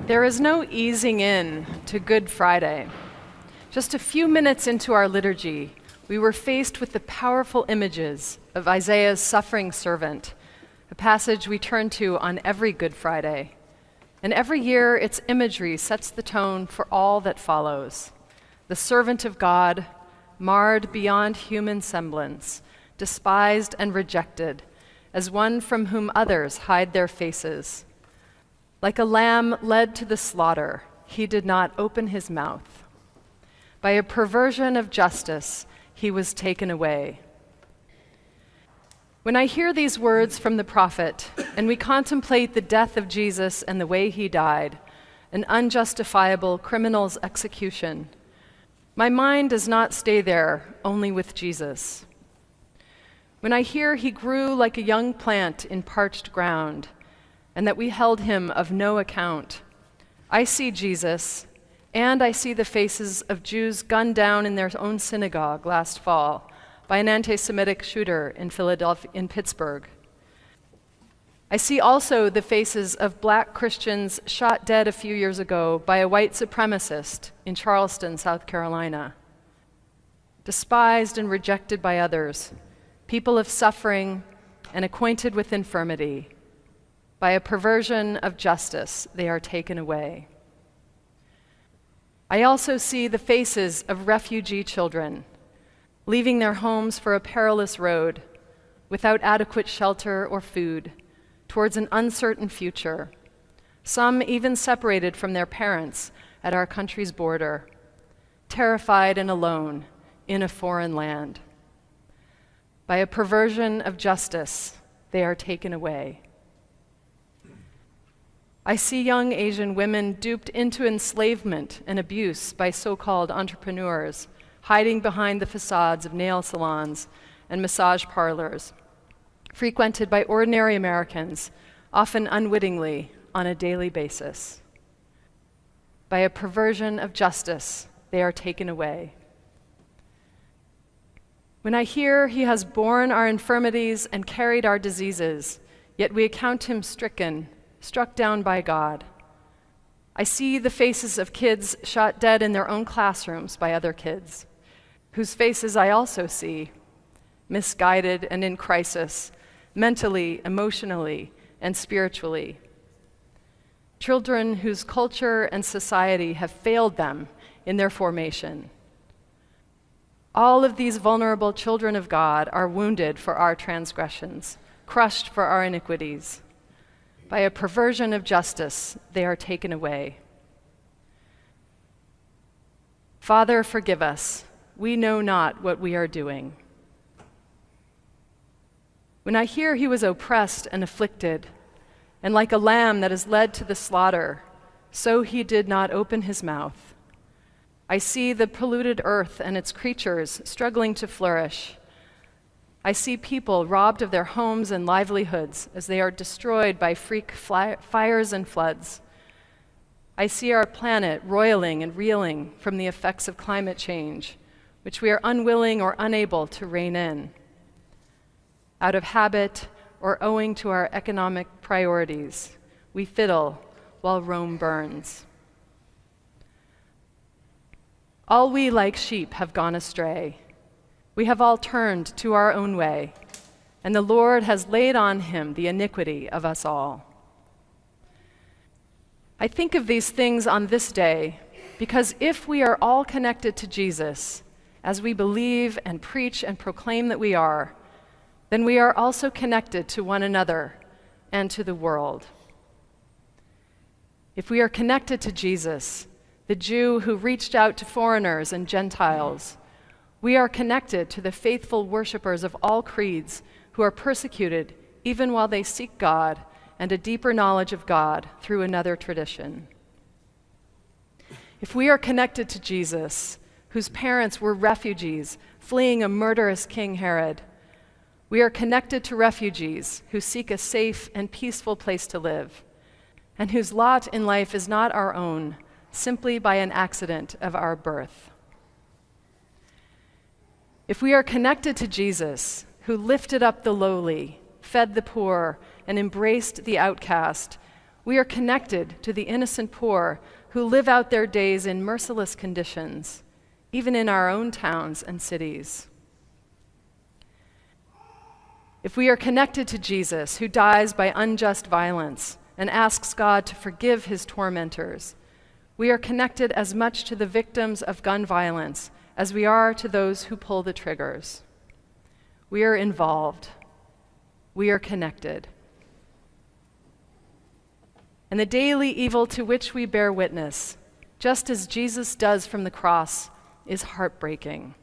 There is no easing in to Good Friday. Just a few minutes into our liturgy, we were faced with the powerful images of Isaiah's suffering servant, a passage we turn to on every Good Friday. And every year, its imagery sets the tone for all that follows. The servant of God, marred beyond human semblance, despised and rejected, as one from whom others hide their faces. Like a lamb led to the slaughter, he did not open his mouth. By a perversion of justice, he was taken away. When I hear these words from the prophet, and we contemplate the death of Jesus and the way he died, an unjustifiable criminal's execution, my mind does not stay there only with Jesus. When I hear he grew like a young plant in parched ground, and that we held him of no account, I see Jesus, and I see the faces of Jews gunned down in their own synagogue last fall by an anti-Semitic shooter in Pittsburgh. I see also the faces of black Christians shot dead a few years ago by a white supremacist in Charleston, South Carolina. Despised and rejected by others, people of suffering and acquainted with infirmity, by a perversion of justice, they are taken away. I also see the faces of refugee children, leaving their homes for a perilous road, without adequate shelter or food, towards an uncertain future, some even separated from their parents at our country's border, terrified and alone in a foreign land. By a perversion of justice, they are taken away. I see young Asian women duped into enslavement and abuse by so-called entrepreneurs, hiding behind the facades of nail salons and massage parlors, frequented by ordinary Americans, often unwittingly, on a daily basis. By a perversion of justice, they are taken away. When I hear he has borne our infirmities and carried our diseases, yet we account him stricken, struck down by God, I see the faces of kids shot dead in their own classrooms by other kids, whose faces I also see, misguided and in crisis, mentally, emotionally, and spiritually. Children whose culture and society have failed them in their formation. All of these vulnerable children of God are wounded for our transgressions, crushed for our iniquities. By a perversion of justice, they are taken away. Father, forgive us. We know not what we are doing. When I hear he was oppressed and afflicted, and like a lamb that is led to the slaughter, so he did not open his mouth. I see the polluted earth and its creatures struggling to flourish. I see people robbed of their homes and livelihoods as they are destroyed by freak fires and floods. I see our planet roiling and reeling from the effects of climate change, which we are unwilling or unable to rein in. Out of habit or owing to our economic priorities, we fiddle while Rome burns. All we like sheep have gone astray. We have all turned to our own way, and the Lord has laid on him the iniquity of us all. I think of these things on this day because if we are all connected to Jesus, as we believe and preach and proclaim that we are, then we are also connected to one another and to the world. If we are connected to Jesus, the Jew who reached out to foreigners and Gentiles, we are connected to the faithful worshipers of all creeds who are persecuted even while they seek God and a deeper knowledge of God through another tradition. If we are connected to Jesus, whose parents were refugees fleeing a murderous King Herod, we are connected to refugees who seek a safe and peaceful place to live, and whose lot in life is not our own, simply by an accident of our birth. If we are connected to Jesus, who lifted up the lowly, fed the poor, and embraced the outcast, We are connected to the innocent poor who live out their days in merciless conditions, even in our own towns and cities. If we are connected to Jesus, who dies by unjust violence and asks God to forgive his tormentors, we are connected as much to the victims of gun violence as we are to those who pull the triggers. We are involved. We are connected. And the daily evil to which we bear witness, just as Jesus does from the cross, is heartbreaking.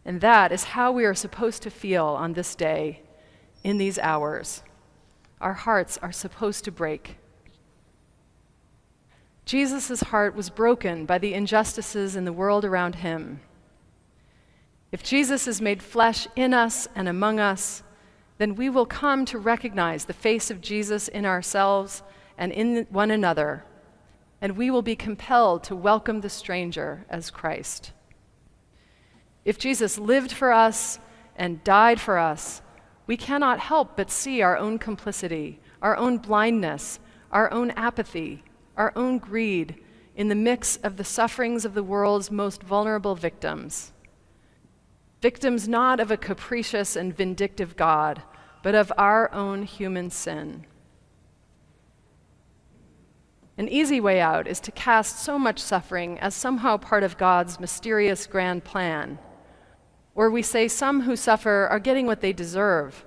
And that is how we are supposed to feel on this day, in these hours. Our hearts are supposed to break. Jesus' heart was broken by the injustices in the world around him. If Jesus is made flesh in us and among us, then we will come to recognize the face of Jesus in ourselves and in one another, and we will be compelled to welcome the stranger as Christ. If Jesus lived for us and died for us, we cannot help but see our own complicity, our own blindness, our own apathy, our own greed in the mix of the sufferings of the world's most vulnerable victims. Victims not of a capricious and vindictive God, but of our own human sin. An easy way out is to cast so much suffering as somehow part of God's mysterious grand plan. Or we say some who suffer are getting what they deserve,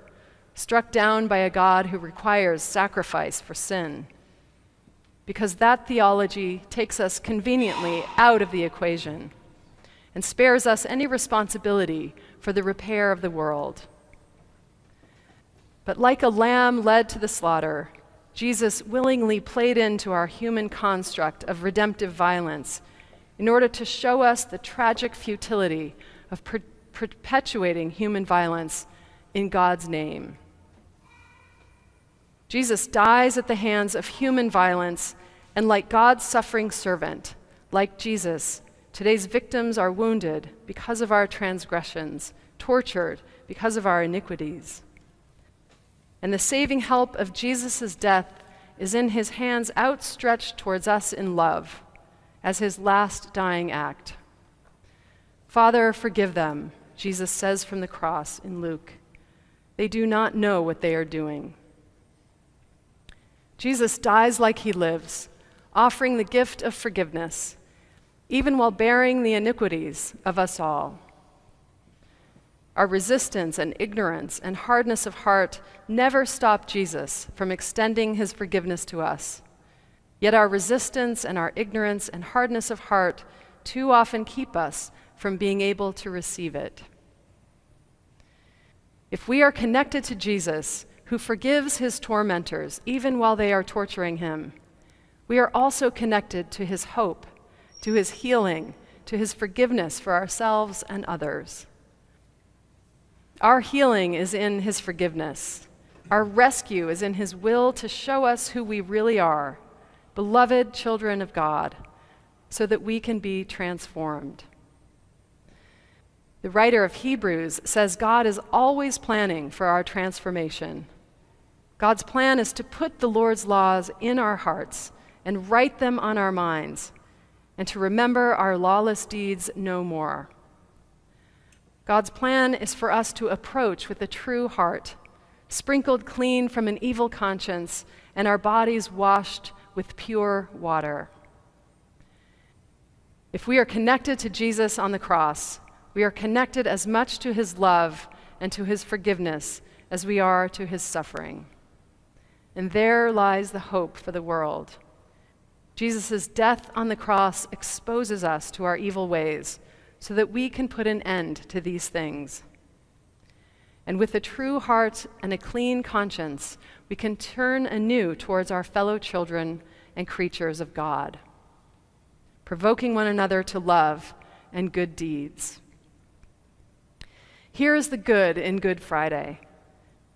struck down by a God who requires sacrifice for sin. Because that theology takes us conveniently out of the equation and spares us any responsibility for the repair of the world. But like a lamb led to the slaughter, Jesus willingly played into our human construct of redemptive violence in order to show us the tragic futility of perpetuating human violence in God's name. Jesus dies at the hands of human violence, and like God's suffering servant, like Jesus, today's victims are wounded because of our transgressions, tortured because of our iniquities. And the saving help of Jesus' death is in his hands outstretched towards us in love, as his last dying act. Father, forgive them, Jesus says from the cross in Luke. They do not know what they are doing. Jesus dies like he lives, offering the gift of forgiveness, even while bearing the iniquities of us all. Our resistance and ignorance and hardness of heart never stop Jesus from extending his forgiveness to us. Yet our resistance and our ignorance and hardness of heart too often keep us from being able to receive it. If we are connected to Jesus, who forgives his tormentors even while they are torturing him, we are also connected to his hope, to his healing, to his forgiveness for ourselves and others. Our healing is in his forgiveness. Our rescue is in his will to show us who we really are, beloved children of God, so that we can be transformed. The writer of Hebrews says God is always planning for our transformation. God's plan is to put the Lord's laws in our hearts and write them on our minds, and to remember our lawless deeds no more. God's plan is for us to approach with a true heart, sprinkled clean from an evil conscience, and our bodies washed with pure water. If we are connected to Jesus on the cross, we are connected as much to his love and to his forgiveness as we are to his suffering. And there lies the hope for the world. Jesus' death on the cross exposes us to our evil ways so that we can put an end to these things. And with a true heart and a clean conscience, we can turn anew towards our fellow children and creatures of God, provoking one another to love and good deeds. Here is the good in Good Friday.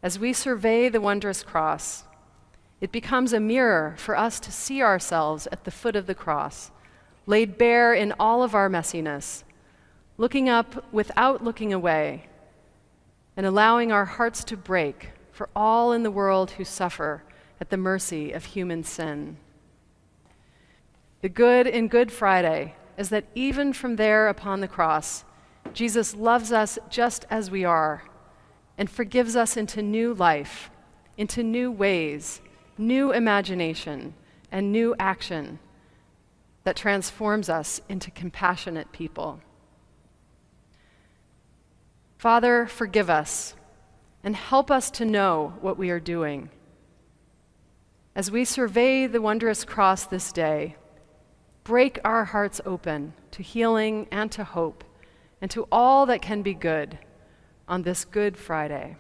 As we survey the wondrous cross, it becomes a mirror for us to see ourselves at the foot of the cross, laid bare in all of our messiness, looking up without looking away, and allowing our hearts to break for all in the world who suffer at the mercy of human sin. The good in Good Friday is that even from there upon the cross, Jesus loves us just as we are and forgives us into new life, into new ways, new imagination, and new action that transforms us into compassionate people. Father, forgive us and help us to know what we are doing. As we survey the wondrous cross this day, break our hearts open to healing and to hope and to all that can be good on this Good Friday.